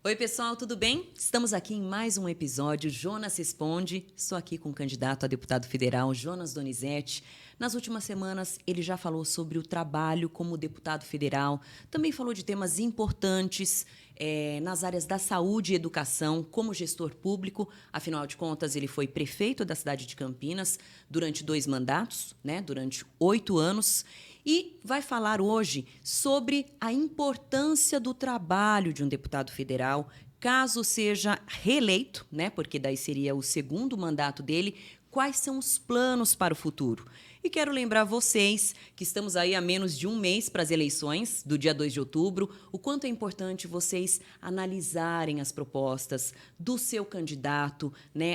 Oi, pessoal, tudo bem? Estamos aqui em mais um episódio Jonas Responde. Estou aqui com o candidato a deputado federal, Jonas Donizete. Nas últimas semanas, ele já falou sobre o trabalho como deputado federal, também falou de temas importantes nas áreas da saúde e educação, como gestor público. Afinal de contas, ele foi prefeito da cidade de Campinas durante 2 mandatos, durante 8 anos. E vai falar hoje sobre a importância do trabalho de um deputado federal, caso seja reeleito, porque daí seria o segundo mandato dele, quais são os planos para o futuro. E quero lembrar vocês que estamos aí a menos de um mês para as eleições, do dia 2 de outubro, o quanto é importante vocês analisarem as propostas do seu candidato,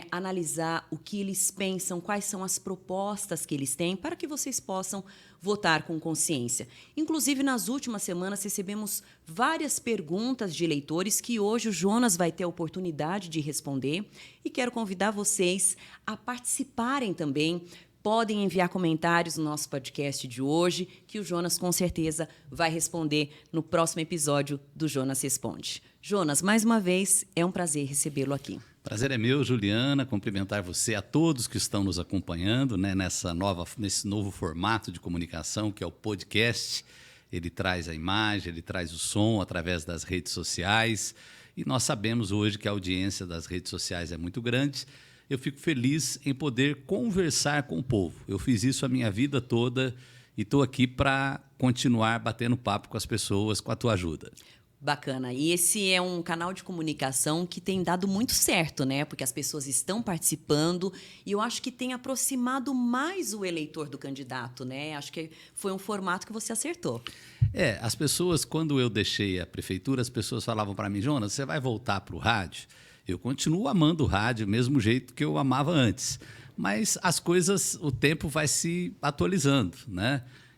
analisar o que eles pensam, quais são as propostas que eles têm, para que vocês possam votar com consciência. Inclusive, nas últimas semanas, recebemos várias perguntas de eleitores que hoje o Jonas vai ter a oportunidade de responder e quero convidar vocês a participarem também. Podem enviar comentários no nosso podcast de hoje, que o Jonas com certeza vai responder no próximo episódio do Jonas Responde. Jonas, mais uma vez, é um prazer recebê-lo aqui. Prazer é meu, Juliana, cumprimentar você, a todos que estão nos acompanhando, nesse novo formato de comunicação que é o podcast. Ele traz a imagem, ele traz o som através das redes sociais e nós sabemos hoje que a audiência das redes sociais é muito grande. Eu fico feliz em poder conversar com o povo. Eu fiz isso a minha vida toda e estou aqui para continuar batendo papo com as pessoas, com a tua ajuda. Bacana. E esse é um canal de comunicação que tem dado muito certo, porque as pessoas estão participando e eu acho que tem aproximado mais o eleitor do candidato, Acho que foi um formato que você acertou. As pessoas, quando eu deixei a prefeitura, as pessoas falavam para mim, Jonas, você vai voltar para o rádio? Eu continuo amando o rádio, do mesmo jeito que eu amava antes. Mas as coisas, o tempo vai se atualizando,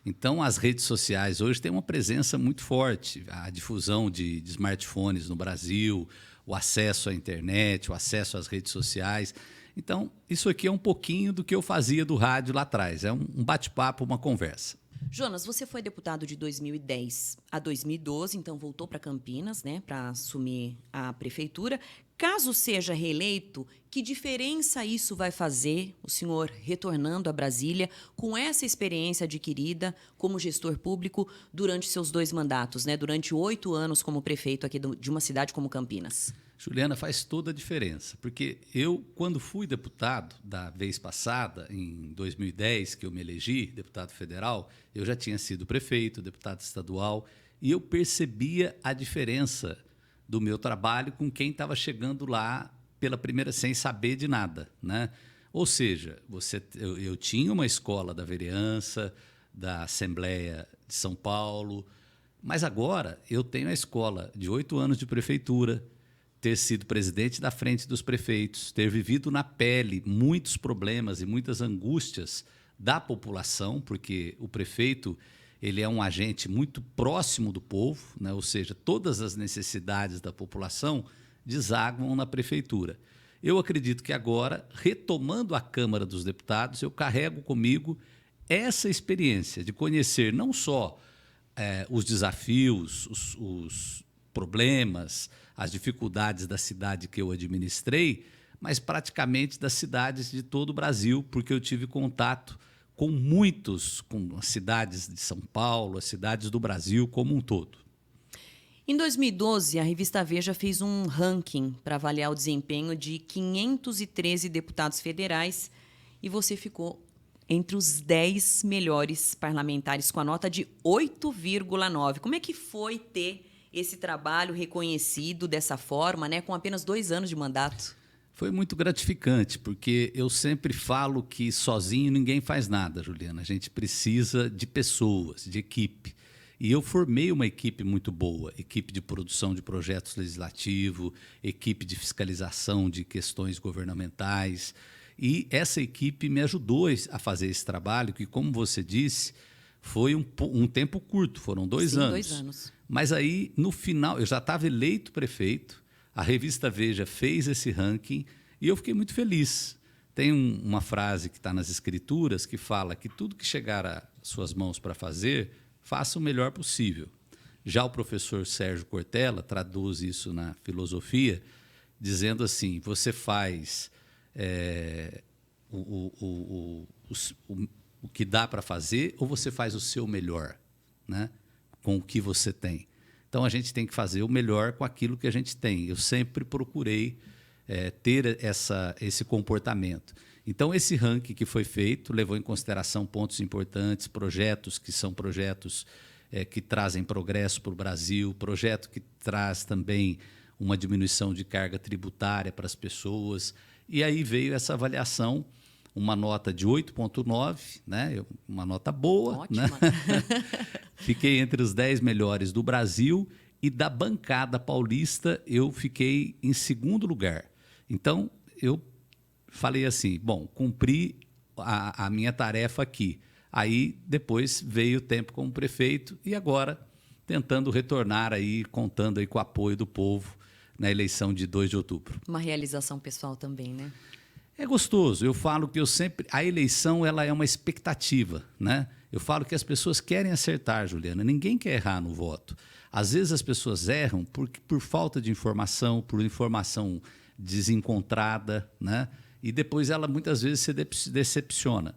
Então, as redes sociais hoje têm uma presença muito forte. A difusão de smartphones no Brasil, o acesso à internet, o acesso às redes sociais. Então, isso aqui é um pouquinho do que eu fazia do rádio lá atrás. É um bate-papo, uma conversa. Jonas, você foi deputado de 2010 a 2012, então voltou para Campinas, para assumir a prefeitura. Caso seja reeleito, que diferença isso vai fazer, o senhor retornando a Brasília, com essa experiência adquirida como gestor público durante seus 2 mandatos, durante 8 anos como prefeito aqui de uma cidade como Campinas? Juliana, faz toda a diferença, porque eu, quando fui deputado da vez passada, em 2010, que eu me elegi deputado federal, eu já tinha sido prefeito, deputado estadual, e eu percebia a diferença do meu trabalho com quem estava chegando lá pela primeira, sem saber de nada, Ou seja, eu tinha uma escola da vereança, da Assembleia de São Paulo, mas agora eu tenho a escola de 8 anos de prefeitura, ter sido presidente da Frente dos Prefeitos, ter vivido na pele muitos problemas e muitas angústias da população, porque o prefeito ele é um agente muito próximo do povo, ou seja, todas as necessidades da população desaguam na prefeitura. Eu acredito que agora, retomando a Câmara dos Deputados, eu carrego comigo essa experiência de conhecer não só os desafios, os problemas, as dificuldades da cidade que eu administrei, mas praticamente das cidades de todo o Brasil, porque eu tive contato com as cidades de São Paulo, as cidades do Brasil como um todo. Em 2012, a revista Veja fez um ranking para avaliar o desempenho de 513 deputados federais e você ficou entre os 10 melhores parlamentares com a nota de 8,9. Como é que foi ter esse trabalho reconhecido dessa forma, com apenas 2 anos de mandato? Foi muito gratificante, porque eu sempre falo que sozinho ninguém faz nada, Juliana. A gente precisa de pessoas, de equipe. E eu formei uma equipe muito boa, equipe de produção de projetos legislativos, equipe de fiscalização de questões governamentais. E essa equipe me ajudou a fazer esse trabalho, que, como você disse, foi um tempo curto, foram 2 anos. 2 anos. Mas aí, no final, eu já estava eleito prefeito, a revista Veja fez esse ranking e eu fiquei muito feliz. Tem uma frase que está nas escrituras que fala que tudo que chegar às suas mãos para fazer, faça o melhor possível. Já o professor Sérgio Cortella traduz isso na filosofia, dizendo assim, você faz o que dá para fazer ou você faz o seu melhor, né? Com o que você tem. Então, a gente tem que fazer o melhor com aquilo que a gente tem. Eu sempre procurei ter esse comportamento. Então, esse ranking que foi feito levou em consideração pontos importantes, projetos que são projetos que trazem progresso para o Brasil, projeto que traz também uma diminuição de carga tributária para as pessoas. E aí veio essa avaliação, uma nota de 8,9, né? Uma nota boa. Ótima. Né? Fiquei entre os 10 melhores do Brasil e da bancada paulista eu fiquei em segundo lugar. Então, eu falei assim, bom, cumpri a minha tarefa aqui. Aí, depois, veio o tempo como prefeito e agora tentando retornar aí, contando aí com o apoio do povo na eleição de 2 de outubro. Uma realização pessoal também, né? É gostoso. Eu falo que a eleição ela é uma expectativa, né? Eu falo que as pessoas querem acertar, Juliana. Ninguém quer errar no voto. Às vezes as pessoas erram por falta de informação, por informação desencontrada, né? E depois ela muitas vezes se decepciona.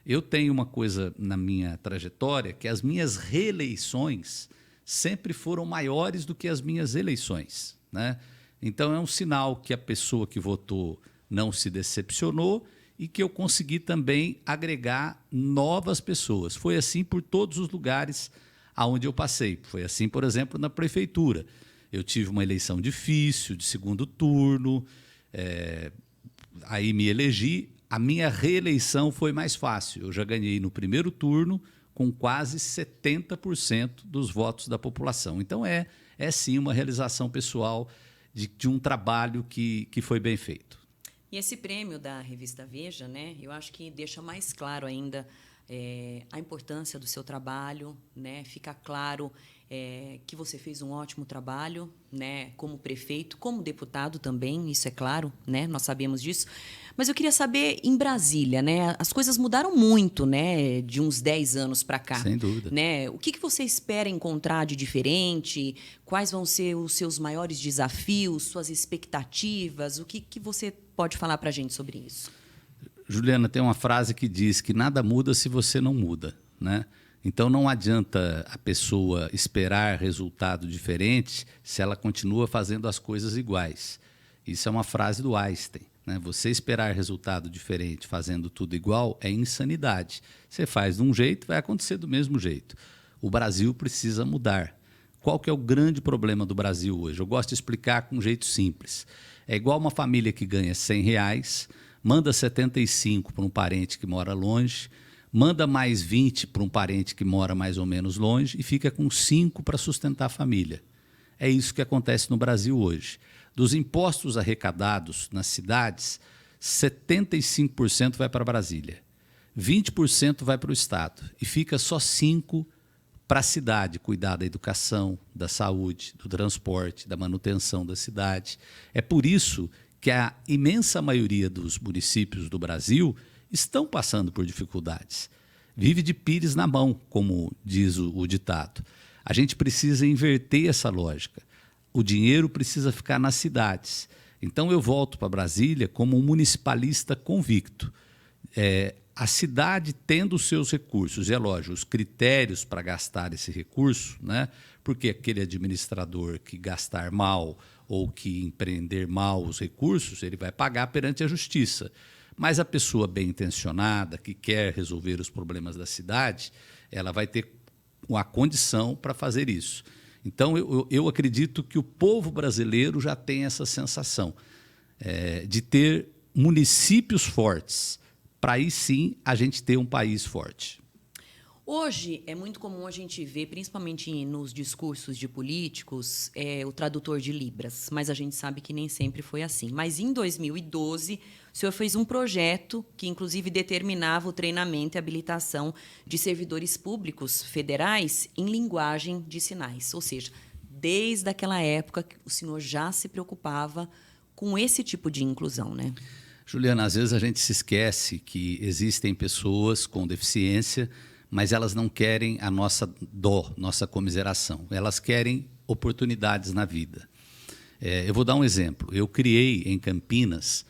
Eu tenho uma coisa na minha trajetória que as minhas reeleições sempre foram maiores do que as minhas eleições, né? Então é um sinal que a pessoa que votou não se decepcionou e que eu consegui também agregar novas pessoas. Foi assim por todos os lugares aonde eu passei. Foi assim, por exemplo, na prefeitura. Eu tive uma eleição difícil, de segundo turno, aí me elegi. A minha reeleição foi mais fácil. Eu já ganhei no primeiro turno com quase 70% dos votos da população. Então, é sim uma realização pessoal de um trabalho que foi bem feito. E esse prêmio da revista Veja, né, eu acho que deixa mais claro ainda a importância do seu trabalho, né, fica claro que você fez um ótimo trabalho, né, como prefeito, como deputado também, isso é claro, né, nós sabemos disso. Mas eu queria saber, em Brasília, né, as coisas mudaram muito, né, de uns 10 anos para cá. Sem dúvida. Né? O que você espera encontrar de diferente? Quais vão ser os seus maiores desafios, suas expectativas? O que você pode falar para a gente sobre isso? Juliana, tem uma frase que diz que nada muda se você não muda, né? Então, não adianta a pessoa esperar resultado diferente se ela continua fazendo as coisas iguais. Isso é uma frase do Einstein, né? Você esperar resultado diferente fazendo tudo igual é insanidade. Você faz de um jeito, vai acontecer do mesmo jeito. O Brasil precisa mudar. Qual que é o grande problema do Brasil hoje? Eu gosto de explicar com um jeito simples. É igual uma família que ganha R$100, manda 75 para um parente que mora longe, manda mais 20 para um parente que mora mais ou menos longe e fica com 5 para sustentar a família. É isso que acontece no Brasil hoje. Dos impostos arrecadados nas cidades, 75% vai para Brasília, 20% vai para o Estado e fica só 5% para a cidade, cuidar da educação, da saúde, do transporte, da manutenção da cidade. É por isso que a imensa maioria dos municípios do Brasil estão passando por dificuldades. Vive de pires na mão, como diz o ditado. A gente precisa inverter essa lógica. O dinheiro precisa ficar nas cidades. Então, eu volto para Brasília como um municipalista convicto. A cidade tendo os seus recursos, e é lógico, os critérios para gastar esse recurso, né? Porque aquele administrador que gastar mal ou que empreender mal os recursos, ele vai pagar perante a justiça. Mas a pessoa bem intencionada, que quer resolver os problemas da cidade, ela vai ter a condição para fazer isso. Então, eu acredito que o povo brasileiro já tem essa sensação de ter municípios fortes, para aí sim a gente ter um país forte. Hoje é muito comum a gente ver, principalmente nos discursos de políticos, o tradutor de Libras, mas a gente sabe que nem sempre foi assim. Mas em 2012, o senhor fez um projeto que, inclusive, determinava o treinamento e habilitação de servidores públicos federais em linguagem de sinais. Ou seja, desde aquela época, o senhor já se preocupava com esse tipo de inclusão, né? Juliana, às vezes a gente se esquece que existem pessoas com deficiência, mas elas não querem a nossa dó, nossa comiseração. Elas querem oportunidades na vida. Eu vou dar um exemplo. Eu criei em Campinas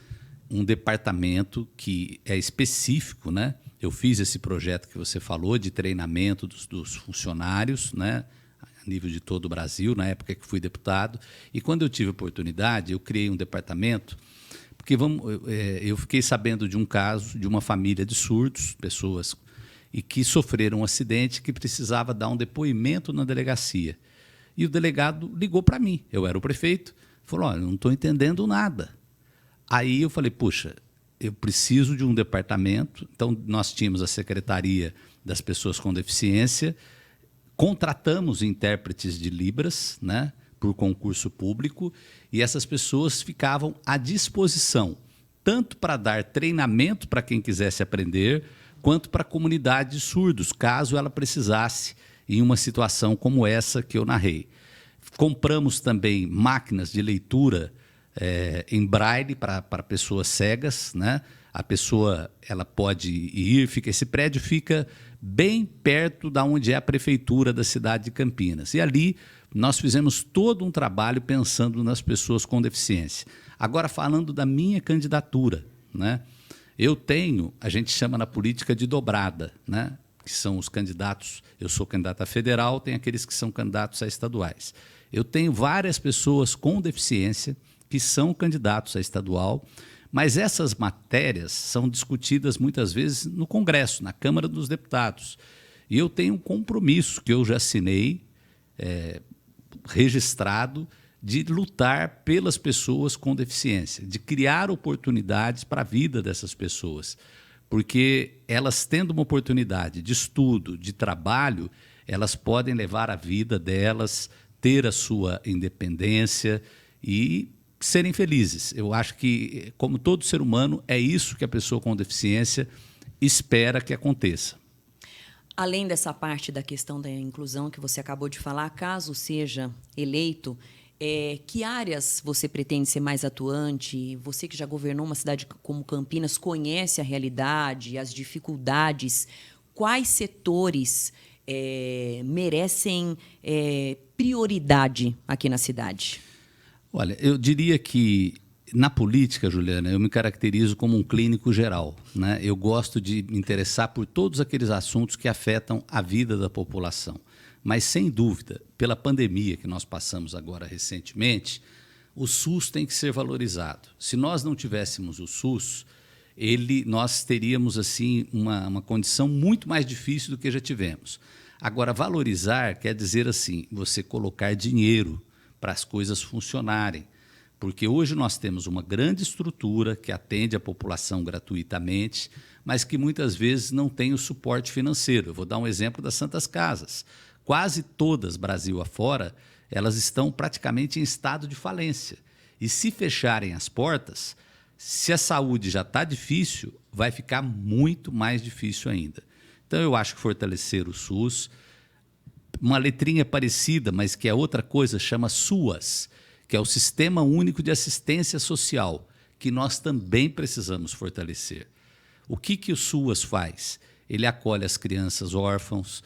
um departamento que é específico, né? Eu fiz esse projeto que você falou de treinamento dos funcionários, né? A nível de todo o Brasil, na época que fui deputado. E quando eu tive oportunidade, eu criei um departamento, porque eu fiquei sabendo de um caso de uma família de surdos, pessoas e que sofreram um acidente que precisava dar um depoimento na delegacia. E o delegado ligou para mim, eu era o prefeito, falou, olha, eu não estou entendendo nada. Aí eu falei, puxa, eu preciso de um departamento. Então, nós tínhamos a Secretaria das Pessoas com Deficiência, contratamos intérpretes de Libras, né, por concurso público, e essas pessoas ficavam à disposição, tanto para dar treinamento para quem quisesse aprender, quanto para a comunidade de surdos, caso ela precisasse em uma situação como essa que eu narrei. Compramos também máquinas de leitura em braille para pessoas cegas, né? A pessoa ela pode ir, esse prédio fica bem perto da onde é a prefeitura da cidade de Campinas. E ali nós fizemos todo um trabalho pensando nas pessoas com deficiência. Agora, falando da minha candidatura, né? A gente chama na política de dobrada, né? Que são os candidatos, eu sou candidato a federal, tem aqueles que são candidatos a estaduais. Eu tenho várias pessoas com deficiência que são candidatos a estadual, mas essas matérias são discutidas muitas vezes no Congresso, na Câmara dos Deputados. E eu tenho um compromisso que eu já assinei, registrado, de lutar pelas pessoas com deficiência, de criar oportunidades para a vida dessas pessoas. Porque elas tendo uma oportunidade de estudo, de trabalho, elas podem levar a vida delas, ter a sua independência e serem felizes. Eu acho que, como todo ser humano, é isso que a pessoa com deficiência espera que aconteça. Além dessa parte da questão da inclusão que você acabou de falar, caso seja eleito, que áreas você pretende ser mais atuante? Você que já governou uma cidade como Campinas, conhece a realidade, as dificuldades. Quais setores merecem prioridade aqui na cidade? Olha, eu diria que na política, Juliana, eu me caracterizo como um clínico geral, né? Eu gosto de me interessar por todos aqueles assuntos que afetam a vida da população. Mas, sem dúvida, pela pandemia que nós passamos agora recentemente, o SUS tem que ser valorizado. Se nós não tivéssemos o SUS, nós teríamos assim uma condição muito mais difícil do que já tivemos. Agora, valorizar quer dizer assim, você colocar dinheiro para as coisas funcionarem. Porque hoje nós temos uma grande estrutura que atende a população gratuitamente, mas que muitas vezes não tem o suporte financeiro. Eu vou dar um exemplo das Santas Casas. Quase todas, Brasil afora, elas estão praticamente em estado de falência. E se fecharem as portas, se a saúde já está difícil, vai ficar muito mais difícil ainda. Então, eu acho que fortalecer o SUS, uma letrinha parecida, mas que é outra coisa, chama SUAS, que é o Sistema Único de Assistência Social, que nós também precisamos fortalecer. O que o SUAS faz? Ele acolhe as crianças órfãos,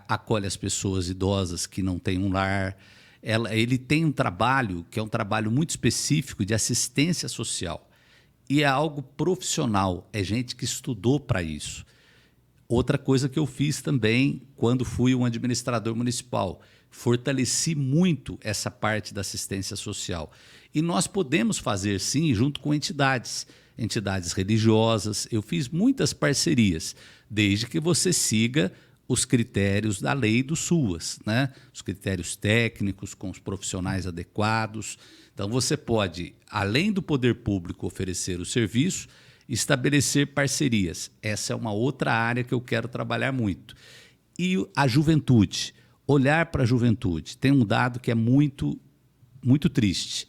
acolhe as pessoas idosas que não têm um lar. Ele tem um trabalho que é um trabalho muito específico de assistência social. E é algo profissional, é gente que estudou para isso. Outra coisa que eu fiz também quando fui um administrador municipal, fortaleci muito essa parte da assistência social. E nós podemos fazer, sim, junto com entidades religiosas. Eu fiz muitas parcerias, desde que você siga os critérios da lei do SUAS, né? Os critérios técnicos, com os profissionais adequados. Então, você pode, além do poder público oferecer o serviço, estabelecer parcerias. Essa é uma outra área que eu quero trabalhar muito. E a juventude, olhar para a juventude. Tem um dado que é muito, muito triste.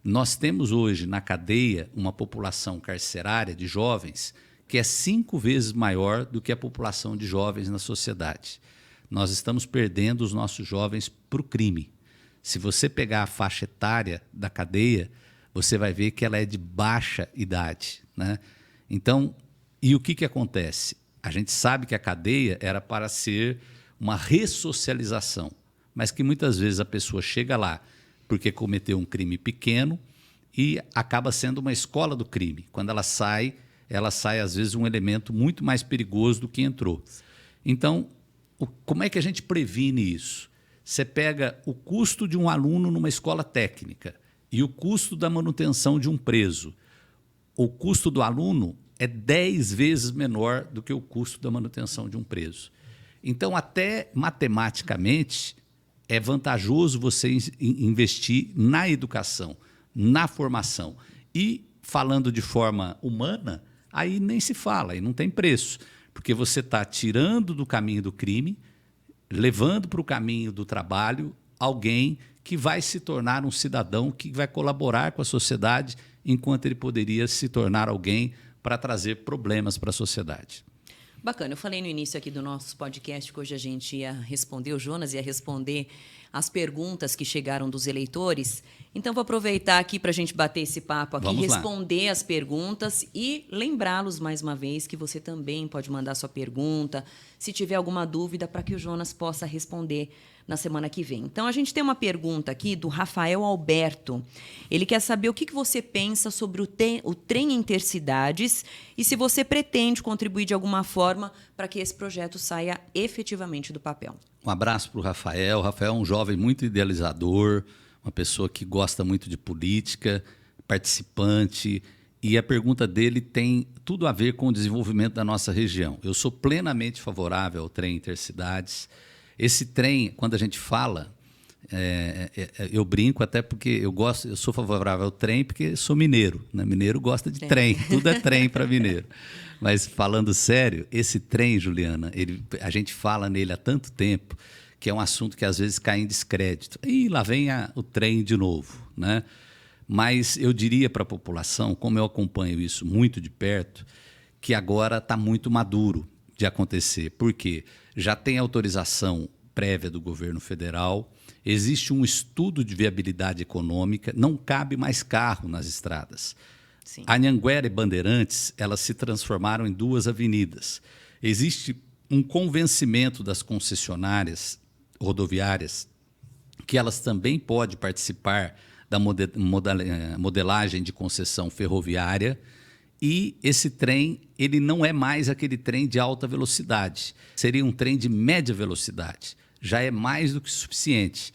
Nós temos hoje na cadeia uma população carcerária de jovens que é 5 vezes maior do que a população de jovens na sociedade. Nós estamos perdendo os nossos jovens para o crime. Se você pegar a faixa etária da cadeia, você vai ver que ela é de baixa idade, né? Então, e o que acontece? A gente sabe que a cadeia era para ser uma ressocialização, mas que muitas vezes a pessoa chega lá porque cometeu um crime pequeno e acaba sendo uma escola do crime. Quando ela sai às vezes um elemento muito mais perigoso do que entrou. Então, como é que a gente previne isso? Você pega o custo de um aluno numa escola técnica e o custo da manutenção de um preso. O custo do aluno é 10 vezes menor do que o custo da manutenção de um preso. Então, até matematicamente, é vantajoso você investir na educação, na formação. E, falando de forma humana, aí nem se fala, aí não tem preço, porque você está tirando do caminho do crime, levando para o caminho do trabalho alguém que vai se tornar um cidadão que vai colaborar com a sociedade, enquanto ele poderia se tornar alguém para trazer problemas para a sociedade. Bacana, eu falei no início aqui do nosso podcast que hoje a gente ia responder, o Jonas ia responder as perguntas que chegaram dos eleitores. Então, vou aproveitar aqui para a gente bater esse papo aqui, responder as perguntas e lembrá-los mais uma vez que você também pode mandar sua pergunta, se tiver alguma dúvida, para que o Jonas possa responder na semana que vem. Então, a gente tem uma pergunta aqui do Rafael Alberto. Ele quer saber o que você pensa sobre o trem intercidades e se você pretende contribuir de alguma forma para que esse projeto saia efetivamente do papel. Um abraço para o Rafael. O Rafael é um jovem muito idealizador, uma pessoa que gosta muito de política, participante, e a pergunta dele tem tudo a ver com o desenvolvimento da nossa região. Eu sou plenamente favorável ao trem intercidades. Esse trem, quando a gente fala, eu brinco até porque eu sou favorável ao trem porque sou mineiro, né? Mineiro gosta de trem, tudo é trem para mineiro. Mas falando sério, esse trem, Juliana, a gente fala nele há tanto tempo que é um assunto que às vezes cai em descrédito. E lá vem o trem de novo, né? Mas eu diria para a população, como eu acompanho isso muito de perto, que agora está muito maduro de acontecer. Por quê? Já tem autorização prévia do governo federal, existe um estudo de viabilidade econômica, não cabe mais carro nas estradas. Sim. Anhanguera e Bandeirantes, elas se transformaram em 2 avenidas. Existe um convencimento das concessionárias rodoviárias que elas também podem participar da modelagem de concessão ferroviária. E esse trem, ele não é mais aquele trem de alta velocidade. Seria um trem de média velocidade. Já é mais do que suficiente,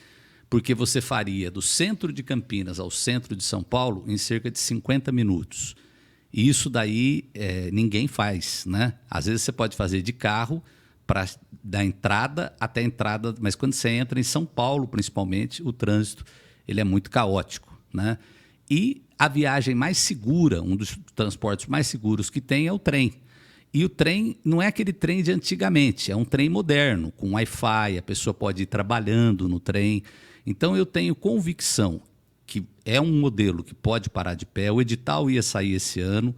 porque você faria do centro de Campinas ao centro de São Paulo em cerca de 50 minutos. E isso daí ninguém faz, né? Às vezes você pode fazer de carro da entrada até a entrada, mas quando você entra em São Paulo, principalmente, o trânsito ele é muito caótico, né? E a viagem mais segura, um dos transportes mais seguros que tem é o trem. E o trem não é aquele trem de antigamente, é um trem moderno, com Wi-Fi, a pessoa pode ir trabalhando no trem. Então, eu tenho convicção que é um modelo que pode parar de pé. O edital ia sair esse ano,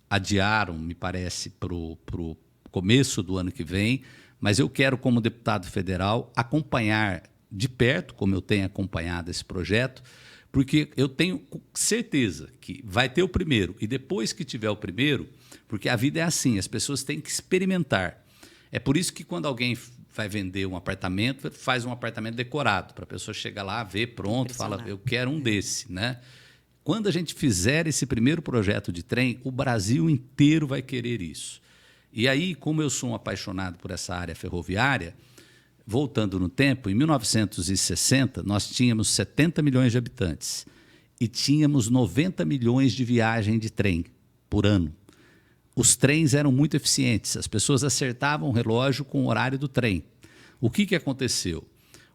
adiaram, me parece, para o começo do ano que vem, mas eu quero, como deputado federal, acompanhar de perto, como eu tenho acompanhado esse projeto, porque eu tenho certeza que vai ter o primeiro, e depois que tiver o primeiro, porque a vida é assim, as pessoas têm que experimentar. É por isso que quando alguém vai vender um apartamento, faz um apartamento decorado, para a pessoa chegar lá, ver, pronto, fala, eu quero um desse, né? Quando a gente fizer esse primeiro projeto de trem, o Brasil inteiro vai querer isso. E aí, como eu sou um apaixonado por essa área ferroviária, voltando no tempo, em 1960, nós tínhamos 70 milhões de habitantes e tínhamos 90 milhões de viagens de trem por ano. Os trens eram muito eficientes, as pessoas acertavam o relógio com o horário do trem. O que aconteceu?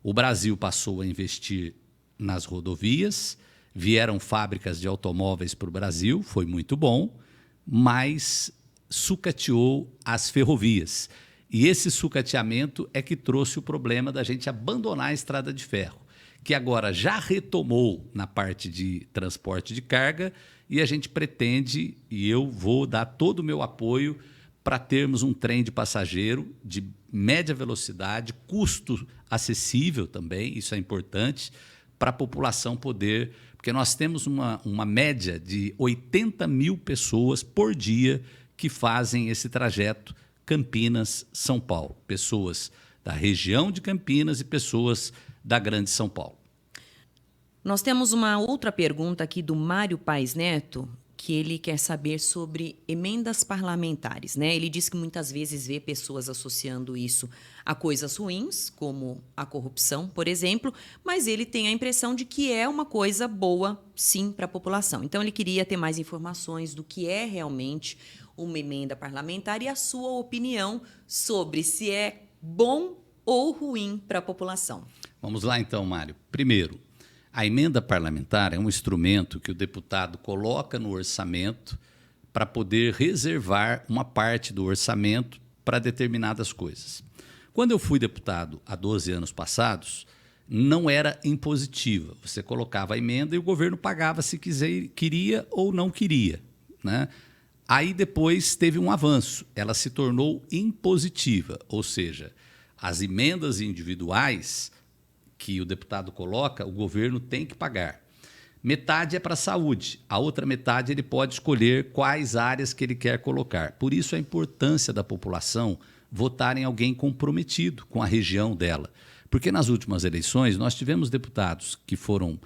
O Brasil passou a investir nas rodovias, vieram fábricas de automóveis para o Brasil, foi muito bom, mas sucateou as ferrovias. E esse sucateamento é que trouxe o problema da gente abandonar a estrada de ferro, que agora já retomou na parte de transporte de carga, e a gente pretende, e eu vou dar todo o meu apoio para termos um trem de passageiro de média velocidade, custo acessível também, isso é importante, para a população poder, porque nós temos uma média de 80 mil pessoas por dia que fazem esse trajeto Campinas, São Paulo. Pessoas da região de Campinas e pessoas da Grande São Paulo. Nós temos uma outra pergunta aqui do Mário Paes Neto, que ele quer saber sobre emendas parlamentares, né? Ele diz que muitas vezes vê pessoas associando isso a coisas ruins, como a corrupção, por exemplo, mas ele tem a impressão de que é uma coisa boa, sim, para a população. Então, ele queria ter mais informações do que é realmente uma emenda parlamentar e a sua opinião sobre se é bom ou ruim para a população. Vamos lá, então, Mário. Primeiro, a emenda parlamentar é um instrumento que o deputado coloca no orçamento para poder reservar uma parte do orçamento para determinadas coisas. Quando eu fui deputado há 12 anos passados, não era impositiva. Você colocava a emenda e o governo pagava se queria ou não queria, né? Aí depois teve um avanço, ela se tornou impositiva, ou seja, as emendas individuais que o deputado coloca, o governo tem que pagar. Metade é para a saúde, a outra metade ele pode escolher quais áreas que ele quer colocar. Por isso a importância da população votar em alguém comprometido com a região dela. Porque nas últimas eleições nós tivemos deputados que foram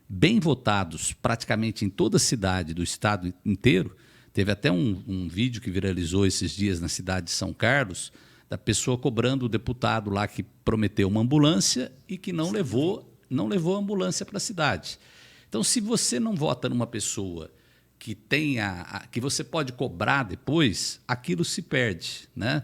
bem votados praticamente em toda a cidade do estado inteiro. Teve até um vídeo que viralizou esses dias na cidade de São Carlos, da pessoa cobrando o deputado lá que prometeu uma ambulância e que não levou a ambulância para a cidade. Então, se você não vota numa pessoa que que você pode cobrar depois, aquilo se perde, né?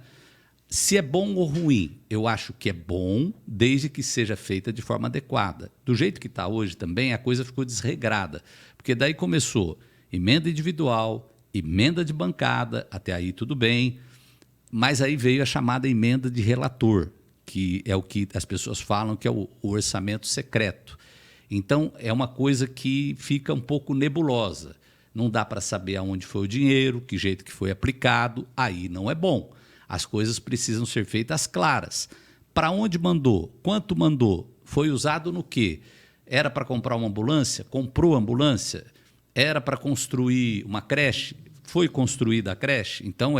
Se é bom ou ruim, eu acho que é bom, desde que seja feita de forma adequada. Do jeito que está hoje também, a coisa ficou desregrada, porque daí começou emenda individual, emenda de bancada, até aí tudo bem. Mas aí veio a chamada emenda de relator, que é o que as pessoas falam que é o orçamento secreto. Então, é uma coisa que fica um pouco nebulosa. Não dá para saber aonde foi o dinheiro, que jeito que foi aplicado, aí não é bom. As coisas precisam ser feitas claras. Para onde mandou? Quanto mandou? Foi usado no quê? Era para comprar uma ambulância? Comprou a ambulância? Era para construir uma creche? Foi construída a creche? Então,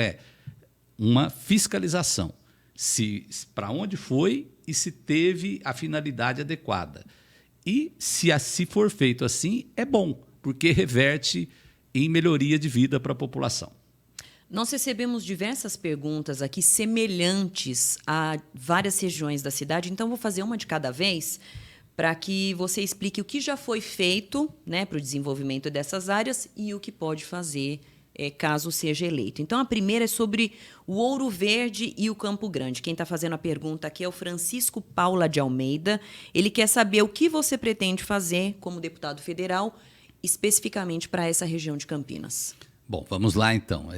uma fiscalização, se para onde foi e se teve a finalidade adequada. E se for feito assim, é bom, porque reverte em melhoria de vida para a população. Nós recebemos diversas perguntas aqui semelhantes a várias regiões da cidade, então vou fazer uma de cada vez para que você explique o que já foi feito, né, para o desenvolvimento dessas áreas e o que pode fazer caso seja eleito. Então, a primeira é sobre o Ouro Verde e o Campo Grande. Quem está fazendo a pergunta aqui é o Francisco Paula de Almeida. Ele quer saber o que você pretende fazer como deputado federal, especificamente para essa região de Campinas. Bom, vamos lá então.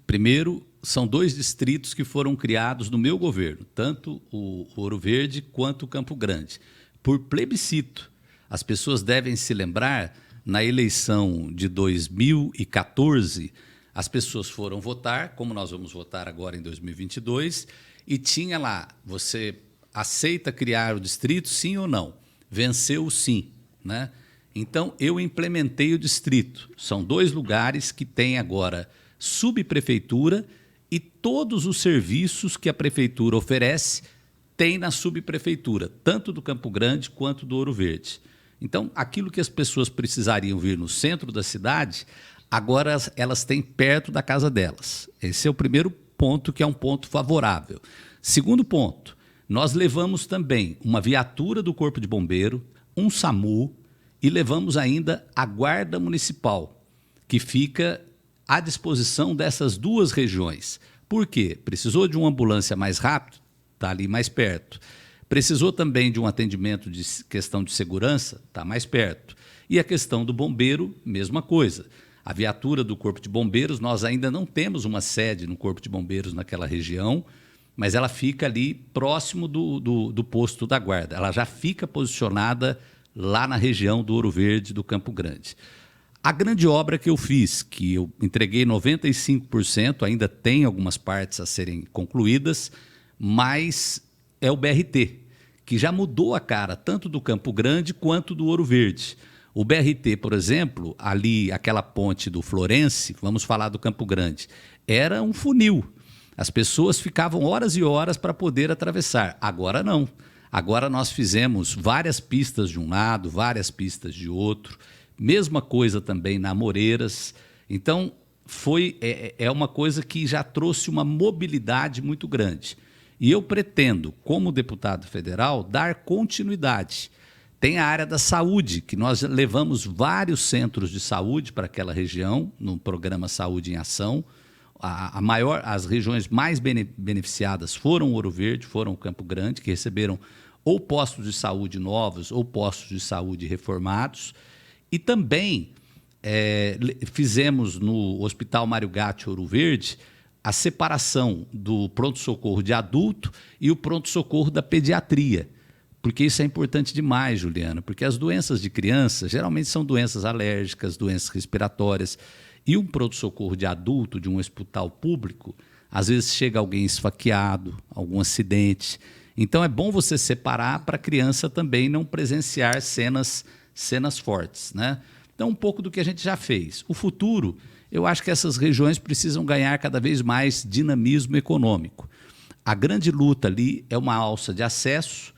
Primeiro, são 2 distritos que foram criados no meu governo, tanto o Ouro Verde quanto o Campo Grande, por plebiscito. As pessoas devem se lembrar, na eleição de 2014, as pessoas foram votar, como nós vamos votar agora em 2022, e tinha lá, você aceita criar o distrito, sim ou não? Venceu o sim, né? Então, eu implementei o distrito. São 2 lugares que têm agora subprefeitura e todos os serviços que a prefeitura oferece tem na subprefeitura, tanto do Campo Grande quanto do Ouro Verde. Então, aquilo que as pessoas precisariam vir no centro da cidade, agora elas têm perto da casa delas. Esse é o primeiro ponto, que é um ponto favorável. Segundo ponto, nós levamos também uma viatura do Corpo de Bombeiro, um SAMU, e levamos ainda a Guarda Municipal, que fica à disposição dessas 2 regiões. Por quê? Precisou de uma ambulância mais rápido? Está ali mais perto. Precisou também de um atendimento de questão de segurança? Está mais perto. E a questão do bombeiro, mesma coisa. A viatura do Corpo de Bombeiros, nós ainda não temos uma sede no Corpo de Bombeiros naquela região, mas ela fica ali próximo do posto da Guarda. Ela já fica posicionada lá na região do Ouro Verde, do Campo Grande. A grande obra que eu fiz, que eu entreguei 95%, ainda tem algumas partes a serem concluídas, mas é o BRT, que já mudou a cara tanto do Campo Grande quanto do Ouro Verde. O BRT, por exemplo, ali, aquela ponte do Florense, vamos falar do Campo Grande, era um funil. As pessoas ficavam horas e horas para poder atravessar. Agora não. Agora nós fizemos várias pistas de um lado, várias pistas de outro. Mesma coisa também na Amoreiras. Então, é uma coisa que já trouxe uma mobilidade muito grande. E eu pretendo, como deputado federal, dar continuidade. Tem a área da saúde, que nós levamos vários centros de saúde para aquela região, no programa Saúde em Ação. As regiões mais beneficiadas foram Ouro Verde, foram Campo Grande, que receberam ou postos de saúde novos ou postos de saúde reformados. E também fizemos no Hospital Mário Gatti, Ouro Verde, a separação do pronto-socorro de adulto e o pronto-socorro da pediatria. Porque isso é importante demais, Juliana, porque as doenças de criança geralmente são doenças alérgicas, doenças respiratórias, e um pronto-socorro de adulto, de um hospital público, às vezes chega alguém esfaqueado, algum acidente. Então é bom você separar para a criança também não presenciar cenas fortes, né? Então, um pouco do que a gente já fez. O futuro, eu acho que essas regiões precisam ganhar cada vez mais dinamismo econômico. A grande luta ali é uma alça de acesso,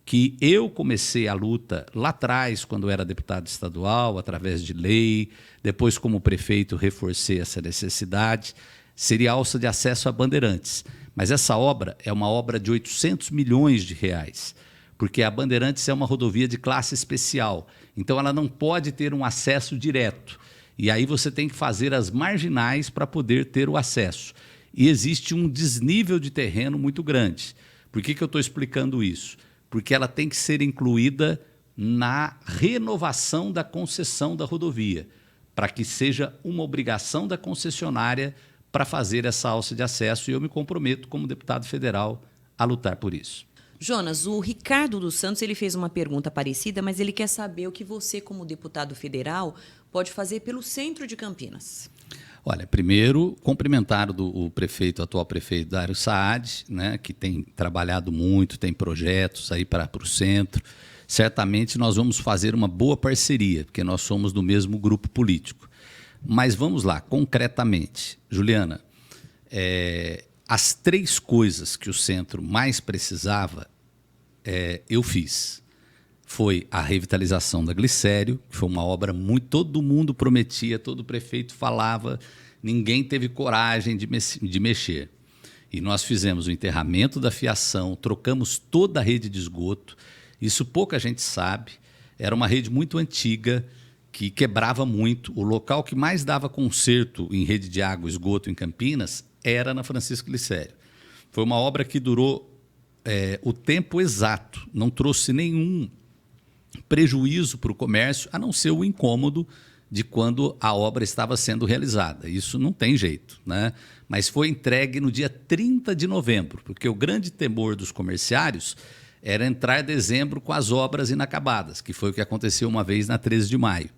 que eu comecei a luta lá atrás, quando eu era deputado estadual, através de lei, depois como prefeito reforcei essa necessidade, seria a alça de acesso a Bandeirantes. Mas essa obra é uma obra de 800 milhões de reais, porque a Bandeirantes é uma rodovia de classe especial, então ela não pode ter um acesso direto. E aí você tem que fazer as marginais para poder ter o acesso. E existe um desnível de terreno muito grande. Por que eu estou explicando isso? Porque ela tem que ser incluída na renovação da concessão da rodovia, para que seja uma obrigação da concessionária para fazer essa alça de acesso, e eu me comprometo, como deputado federal, a lutar por isso. Jonas, o Ricardo dos Santos ele fez uma pergunta parecida, mas ele quer saber o que você, como deputado federal, pode fazer pelo centro de Campinas. Olha, primeiro, cumprimentar o atual prefeito Dário Saad, né, que tem trabalhado muito, tem projetos aí para o centro. Certamente nós vamos fazer uma boa parceria, porque nós somos do mesmo grupo político. Mas vamos lá, concretamente. Juliana, as 3 coisas que o centro mais precisava, eu fiz. Foi a revitalização da Glicério, que foi uma obra muito... Todo mundo prometia, todo prefeito falava, ninguém teve coragem de mexer. E nós fizemos o enterramento da fiação, trocamos toda a rede de esgoto. Isso pouca gente sabe. Era uma rede muito antiga, que quebrava muito. O local que mais dava conserto em rede de água e esgoto em Campinas era na Francisco Glicério. Foi uma obra que durou o tempo exato, não trouxe nenhum prejuízo para o comércio, a não ser o incômodo de quando a obra estava sendo realizada. Isso não tem jeito, né? Mas foi entregue no dia 30 de novembro, porque o grande temor dos comerciários era entrar em dezembro com as obras inacabadas, que foi o que aconteceu uma vez na 13 de maio.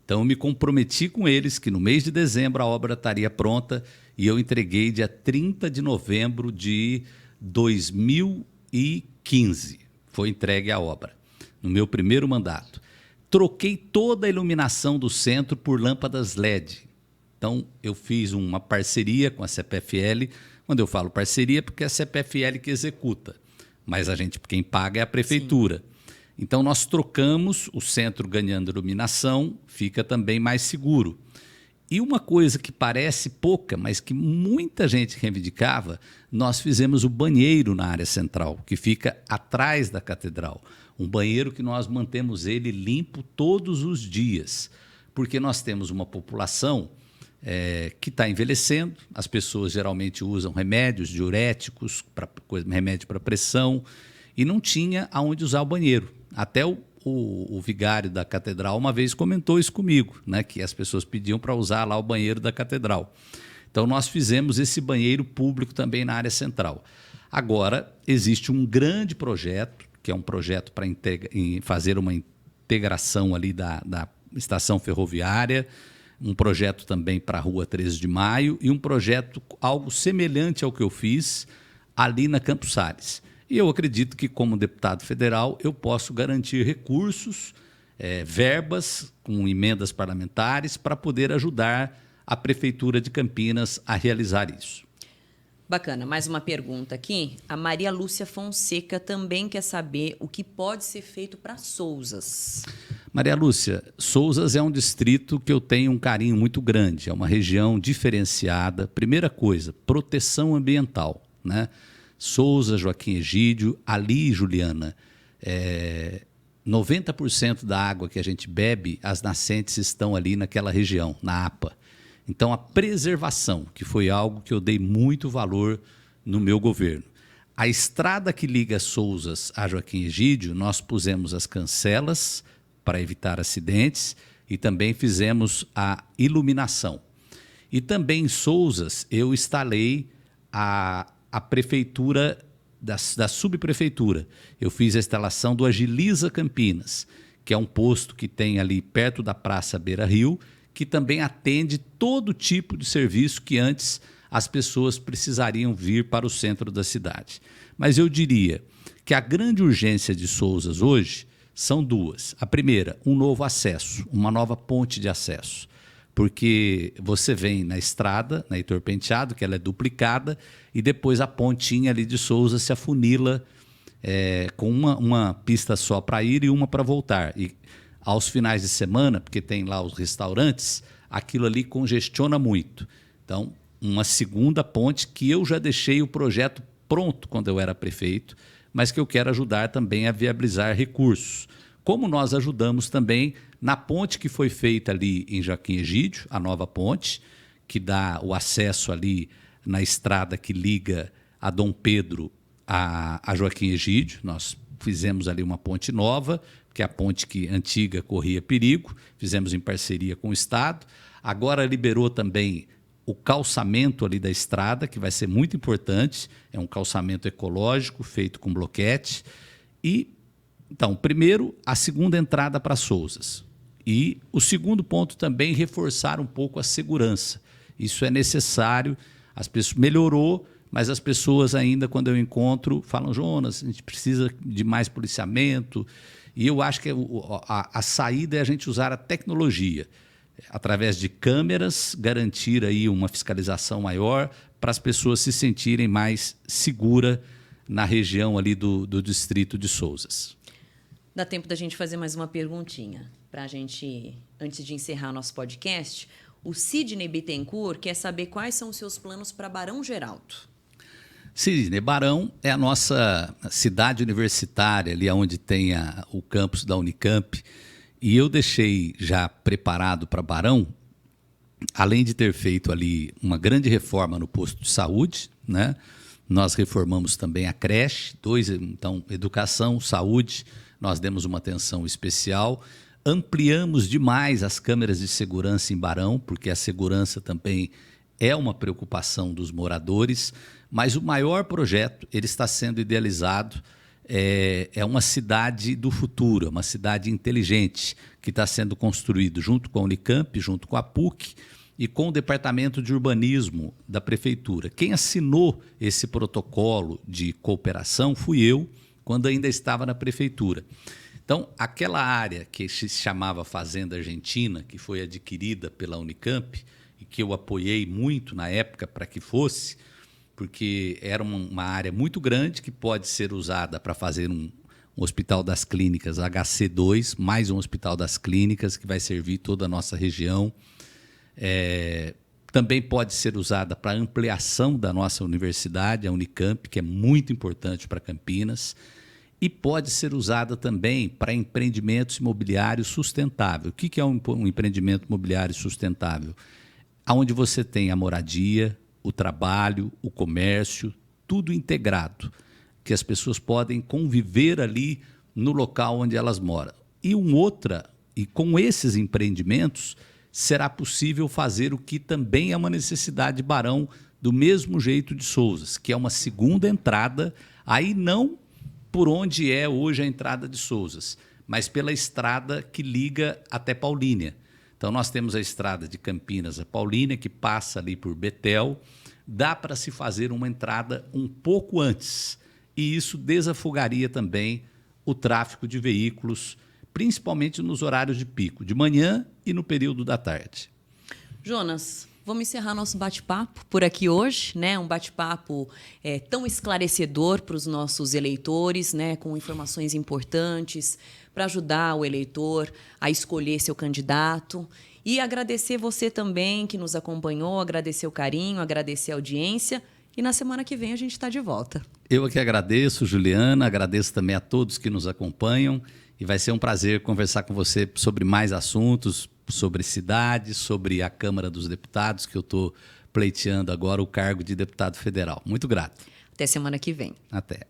Então, eu me comprometi com eles que no mês de dezembro a obra estaria pronta, e eu entreguei dia 30 de novembro de 2015. Foi entregue a obra, no meu primeiro mandato. Troquei toda a iluminação do centro por lâmpadas LED. Então, eu fiz uma parceria com a CPFL. Quando eu falo parceria, é porque é a CPFL que executa, mas quem paga é a prefeitura. Sim. Então, nós trocamos, o centro ganhando iluminação, fica também mais seguro. E uma coisa que parece pouca, mas que muita gente reivindicava, nós fizemos o banheiro na área central, que fica atrás da catedral. Um banheiro que nós mantemos ele limpo todos os dias, porque nós temos uma população que está envelhecendo, as pessoas geralmente usam remédios diuréticos, remédio para pressão, e não tinha aonde usar o banheiro. Até o vigário da catedral uma vez comentou isso comigo, né, que as pessoas pediam para usar lá o banheiro da catedral. Então, nós fizemos esse banheiro público também na área central. Agora, existe um grande projeto, que é um projeto para fazer uma integração ali da estação ferroviária, um projeto também para a Rua 13 de Maio e um projeto algo semelhante ao que eu fiz ali na Campos Sales. E eu acredito que, como deputado federal, eu posso garantir recursos, verbas com emendas parlamentares para poder ajudar a Prefeitura de Campinas a realizar isso. Bacana, mais uma pergunta aqui. A Maria Lúcia Fonseca também quer saber o que pode ser feito para Sousas. Maria Lúcia, Sousas é um distrito que eu tenho um carinho muito grande, é uma região diferenciada. Primeira coisa, proteção ambiental, né? Sousas, Joaquim Egídio, ali, Juliana, 90% da água que a gente bebe, as nascentes estão ali naquela região, na APA. Então, a preservação, que foi algo que eu dei muito valor no meu governo. A estrada que liga Sousas a Joaquim Egídio, nós pusemos as cancelas para evitar acidentes e também fizemos a iluminação. E também em Sousas, eu instalei a prefeitura da subprefeitura. Eu fiz a instalação do Agiliza Campinas, que é um posto que tem ali perto da Praça Beira Rio, que também atende todo tipo de serviço que antes as pessoas precisariam vir para o centro da cidade. Mas eu diria que a grande urgência de Sousas hoje são duas. A primeira, um novo acesso, uma nova ponte de acesso. Porque você vem na estrada, na Heitor Penteado, que ela é duplicada, e depois a pontinha ali de Sousas se afunila com uma pista só para ir e uma para voltar. E aos finais de semana, porque tem lá os restaurantes, aquilo ali congestiona muito. Então, uma segunda ponte que eu já deixei o projeto pronto quando eu era prefeito, mas que eu quero ajudar também a viabilizar recursos. Como nós ajudamos também na ponte que foi feita ali em Joaquim Egídio, a nova ponte, que dá o acesso ali na estrada que liga a Dom Pedro a Joaquim Egídio. Nós fizemos ali uma ponte nova, que é a ponte que antiga corria perigo, fizemos em parceria com o Estado. Agora liberou também o calçamento ali da estrada, que vai ser muito importante, é um calçamento ecológico feito com bloquete. E, então, primeiro, a segunda entrada para Sousas. E o segundo ponto também, reforçar um pouco a segurança. Isso é necessário, as pessoas melhorou, mas as pessoas ainda, quando eu encontro, falam, Jonas, a gente precisa de mais policiamento. E eu acho que a saída é a gente usar a tecnologia, através de câmeras, garantir aí uma fiscalização maior para as pessoas se sentirem mais seguras na região ali do distrito de Sousas. Dá tempo da gente fazer mais uma perguntinha para a gente, antes de encerrar nosso podcast. O Sidney Bittencourt quer saber quais são os seus planos para Barão Geraldo. Sidney, Barão é a nossa cidade universitária, ali onde tem o campus da Unicamp, e eu deixei já preparado para Barão, além de ter feito ali uma grande reforma no posto de saúde, né? Nós reformamos também a creche, então, educação, saúde, nós demos uma atenção especial, ampliamos demais as câmeras de segurança em Barão, porque a segurança também é uma preocupação dos moradores, mas o maior projeto, ele está sendo idealizado, é uma cidade do futuro, uma cidade inteligente, que está sendo construído junto com a Unicamp, junto com a PUC e com o Departamento de Urbanismo da Prefeitura. Quem assinou esse protocolo de cooperação fui eu, quando ainda estava na Prefeitura. Então, aquela área que se chamava Fazenda Argentina, que foi adquirida pela Unicamp, e que eu apoiei muito na época para que fosse, porque era uma área muito grande que pode ser usada para fazer um hospital das clínicas HC2, mais um hospital das clínicas que vai servir toda a nossa região. Também pode ser usada para ampliação da nossa universidade, a Unicamp, que é muito importante para Campinas, e pode ser usada também para empreendimentos imobiliários sustentáveis. O que é um empreendimento imobiliário sustentável? Onde você tem a moradia, o trabalho, o comércio, tudo integrado, que as pessoas podem conviver ali no local onde elas moram. E com esses empreendimentos, será possível fazer o que também é uma necessidade de Barão, do mesmo jeito de Sousas, que é uma segunda entrada, aí não por onde é hoje a entrada de Sousas, mas pela estrada que liga até Paulínia. Então, nós temos a estrada de Campinas a Paulínia, que passa ali por Betel. Dá para se fazer uma entrada um pouco antes. E isso desafogaria também o tráfego de veículos, principalmente nos horários de pico, de manhã e no período da tarde. Jonas, Vamos encerrar nosso bate-papo por aqui hoje, né? Um bate-papo tão esclarecedor para os nossos eleitores, né? Com informações importantes para ajudar o eleitor a escolher seu candidato. E agradecer você também que nos acompanhou, agradecer o carinho, agradecer a audiência. E na semana que vem a gente está de volta. Eu aqui agradeço, Juliana, agradeço também a todos que nos acompanham. E vai ser um prazer conversar com você sobre mais assuntos, sobre cidades, sobre a Câmara dos Deputados, que eu estou pleiteando agora o cargo de deputado federal. Muito grato. Até semana que vem. Até.